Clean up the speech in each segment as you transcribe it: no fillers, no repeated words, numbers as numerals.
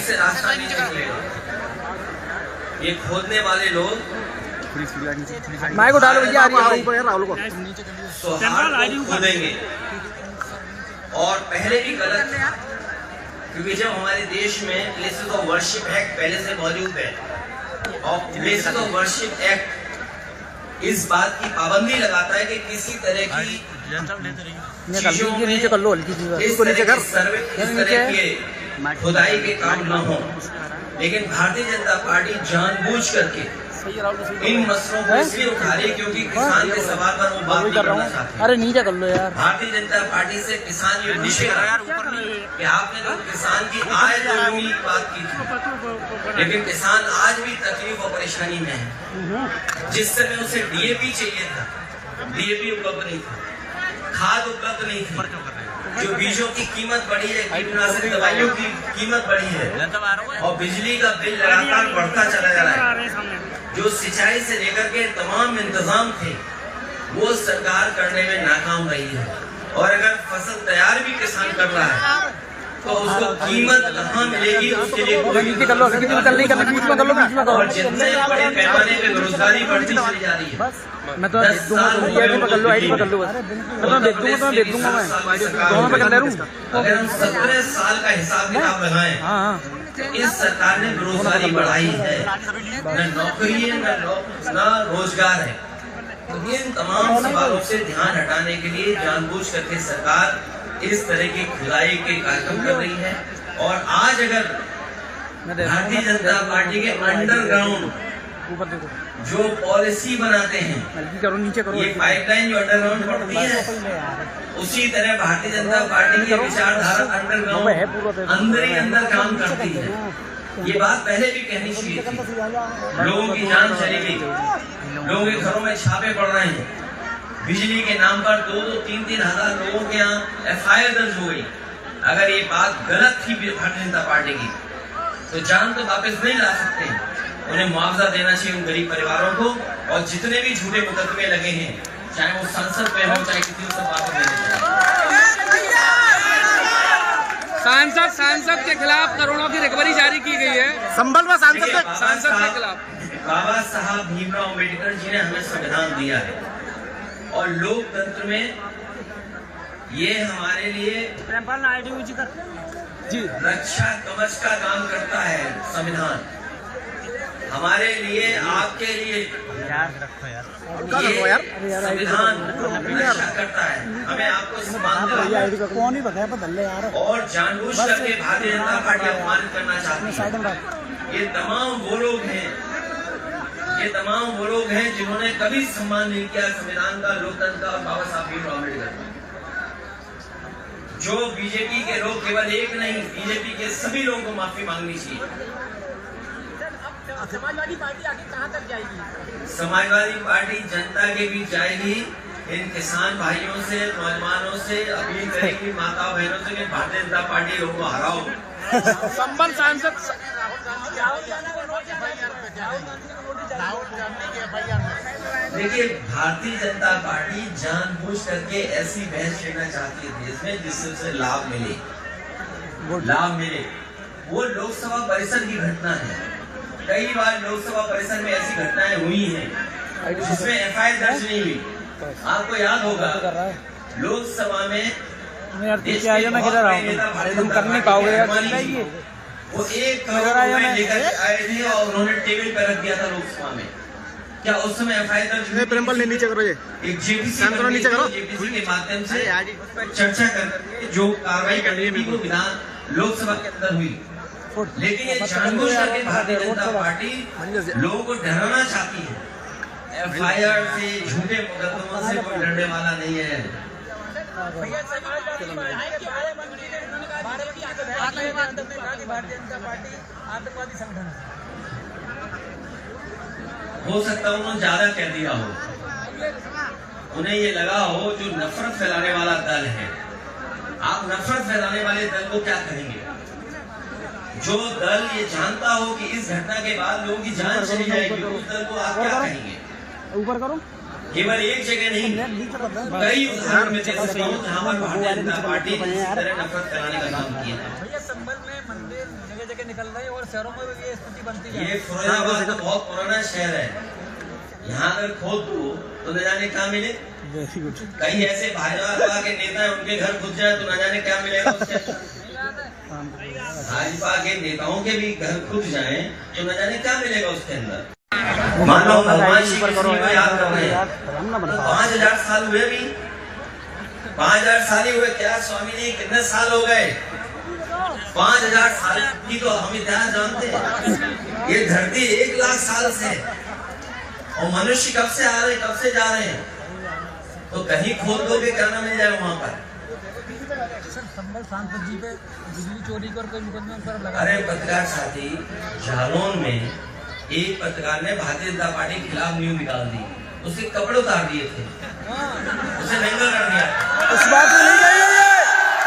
से रास्ता नहीं निकलेगा। ये खोदने वाले लोग माइक को डालो भैया, सौहार्द खोदेंगे। और पहले भी गलत, क्योंकि जब हमारे देश में प्लेसेस ऑफ वर्शिप एक्ट पहले से मौजूद है और प्लेसेस ऑफ वर्शिप एक्ट इस बात की पाबंदी लगाता है कि किसी तरह की चीजों में इस तरह के खुदाई के काम न हो, लेकिन भारतीय जनता पार्टी जानबूझ करके इन मसलों को इसलिए उठा रही क्योंकि किसान के सवाल पर वो बात नहीं करना चाहते। अरे नीचे कर लो यार। भारतीय जनता पार्टी से किसान ये नीचे कि आपने तो किसान की आय दोगुनी की बात की थी, लेकिन किसान आज भी तकलीफ और परेशानी में है। जिस समय उसे डीएपी चाहिए था, डीएपी उपलब्ध नहीं था, खाद उपलब्ध नहीं थी, जो बीजों की कीमत बढ़ी है, कीटनाशक दवाइयों की कीमत बढ़ी है और बिजली का बिल लगातार बढ़ता चला जा रहा है। जो सिंचाई से लेकर के तमाम इंतजाम थे वो सरकार करने में नाकाम रही है। और अगर फसल तैयार भी किसान कर रहा है तो उसको कीमत कहाँ मिलेगी, उसके लिए और जितने बड़े पैमाने पे बेरोजगारी बढ़ती चली जा रही है। मैं तो देख दूंगा, तुम पकड़ लो, आईडी पकड़ लो, मैं तो देख दूंगा मैं दोनों पकड़ ले रहा हूँ। अगर हम 17 साल का हिसाब किताब लगाएं तो इस सरकार ने बेरोजगारी बढ़ाई है, न नौकरी है न रोजगार है। तो इन तमाम सवालों से ध्यान हटाने के लिए जानबूझ करके सरकार इस तरह की खुदाई के कार्यक्रम कर रही है। और आज अगर भारतीय जनता पार्टी के अंडरग्राउंड जो पॉलिसी बनाते हैं, ये पाइपलाइन जो अंडरग्राउंड पड़ती है, उसी तरह भारतीय जनता पार्टी की विचारधारा अंडरग्राउंड अंदर ही अंदर काम करती है। ये बात पहले भी कहनी चाहिए थी। लोगों की जान चली गई, लोगों के घरों में छापे पड़ रहे हैं, बिजली के नाम पर 2-2, 3-3 हजार लोगों के यहाँ FIR दर्ज हो गई। अगर ये बात गलत थी भारतीय जनता पार्टी की तो जान तो वापस नहीं ला सकते, उन्हें मुआवजा देना चाहिए उन गरीब परिवारों को। और जितने भी झूठे मुकदमे लगे हैं, चाहे वो संसद पे हो चाहे किसी को, सब वापस देने चाहिए। सांसद के खिलाफ करोड़ों की रिकवरी जारी की गई है संभल में, सांसद के खिलाफ। बाबा साहब भीमराव अम्बेडकर जी ने हमें संविधान दिया है और लोकतंत्र में ये हमारे लिए रक्षा कवच का काम करता है। संविधान हमारे लिए, आपके लिए संविधान रक्षा करता है, हमें आपको सम्मान और जानबूझ करके भारतीय जनता पार्टी अपमानित करना चाहती है। ये तमाम वो लोग हैं जिन्होंने कभी सम्मान नहीं किया संविधान का, लोकतंत्र का और बाबा साहब भीमराव अम्बेडकर का। जो बीजेपी के लोग, केवल एक नहीं, बीजेपी के सभी लोगों को माफी मांगनी चाहिए। समाजवादी पार्टी आगे कहां तक जाएगी? समाजवादी पार्टी जनता के बीच जाएगी। इन किसान भाइयों से, नौजवानों से अपील करेगी, माता बहनों से कि भारतीय जनता पार्टी लोगों को हराओ। संबल सांसद देखिए, भारतीय जनता पार्टी जानबूझ करके ऐसी बहस छेड़ना चाहती है देश में जिससे उसे लाभ मिले। वो लोकसभा परिसर की घटना है। कई बार लोकसभा परिसर में ऐसी घटनाएं हुई हैं जिसमें FIR दर्ज नहीं हुई। आपको याद होगा लोकसभा में तुम कर नहीं पाओगे, वो 1 करोड़ लेकर आए थे और उन्होंने टेबल पर रख दिया था लोकसभा में। क्या उस समय FIR दर्ज नीचे करो, ये एक JPC के माध्यम से चर्चा कर जो कार्रवाई करनी थी वो विधान लोकसभा के अंदर हुई। लेकिन ये जानबूझ करके भारतीय जनता पार्टी लोगों को डराना चाहती है। FIR से, झूठे मुकदमों से कोई डरने वाला नहीं है। भारतीय जनता पार्टी आतंकवादी संगठन हो सकता है उन्होंने ज्यादा कह दिया हो, उन्हें ये लगा हो जो नफरत फैलाने वाला दल है। आप नफरत फैलाने वाले दल को क्या कहेंगे? जो दल ये जानता हो कि इस घटना के बाद लोगों की जान चली जाएगी, उस दल को आप क्या कहेंगे? ऊपर करो। केवल एक जगह नहीं, कई उदाहरण में जहाँ पर भारतीय जनता पार्टी ने इस तरह नफरत फैलाने का काम किया है। भैया संभल में मंदिर जगह जगह निकल रहे हैं और शहरों में भी ये स्थिति बनती है। ये फिरोजाबाद तो बहुत पुराना शहर है, यहाँ अगर खोद दो तो न जाने क्या मिले। कहीं ऐसे भाजपा के नेता है उनके घर घुस जाए तो न जाने क्या मिलेगा उसके अंदर। भाजपा के नेताओं के भी घर घुस जाए तो न जाने क्या मिलेगा उसके अंदर। मान लो भगवान श्री कृष्ण को याद कर रहे हैं, 5000 साल हुए भी, 5000 साल ही हुए क्या स्वामी जी, कितने साल हो गए? 5000 साल की तो हम इतिहास जानते हैं। ये धरती 1 लाख साल से है और मनुष्य कब से आ रहे कब से जा रहे हैं, तो कहीं खोद दोगे क्या ना मिल जाए वहां पर। सर संभल सांसद जी पे बिजली चोरी कर कोई मुकदमा पर लगा। अरे पत्रकार साथी, जालौन में एक पत्रकार ने भारतीय जनता पार्टी के खिलाफ न्यूज निकाल दी, उसके कपड़े उतार दिए थे, उसे नंगा कर दिया। उस बात में नहीं गई है,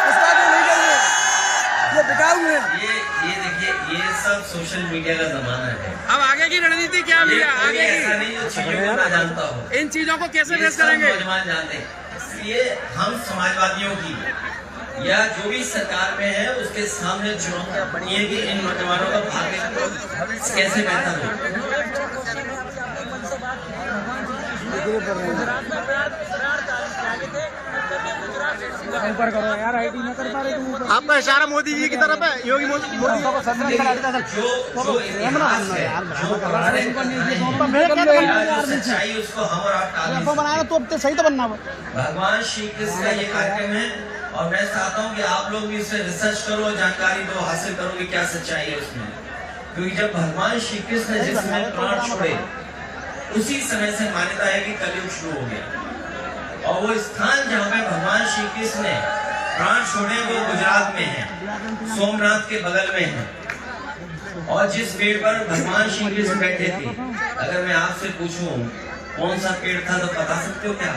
उस बात में नहीं गई है, ये बिकाऊ है। ये देखिए, ये सब सोशल मीडिया का जमाना है। अब आगे की रणनीति क्या भैया? आगे ऐसा की नहीं जो चीजों को ना जानता हो, इन चीजों को कैसे ये फेस सब करेंगे? नौजवान जानते हैं। इसलिए हम समाजवादियों की या जो भी सरकार में है उसके सामने चुनौतियां बनी है कि इन नौजवानों का भाग्य कैसे बेहतर हो। गुजरात में फरार आगे थे, ऊपर करो यार, आईटी न कर पा रहे तुम ऊपर। आपका इशारा मोदी जी की तरफ है, योगी मोदी जो इतिहास है, जो सच्चाई उसको हम और आप टाल बनाया तो अब तो सही तो बनना। भगवान श्री कृष्ण का ये कार्यक्रम है और मैं चाहता हूँ कि आप लोग भी इसमें रिसर्च करो, जानकारी दो, हासिल करो कि क्या सच्चाई है उसमें। क्योंकि जब भगवान श्री कृष्ण ने जिस समय प्राण छोड़े उसी समय से मान्यता है कि कलयुग शुरू हो गया। और वो स्थान जहाँ पे भगवान श्री कृष्ण ने प्राण छोड़े वो गुजरात में है, सोमनाथ के बगल में है। और जिस पेड़ पर भगवान श्री कृष्ण बैठे थे, अगर मैं आपसे पूछूं कौन सा पेड़ था तो बता सकते हो क्या?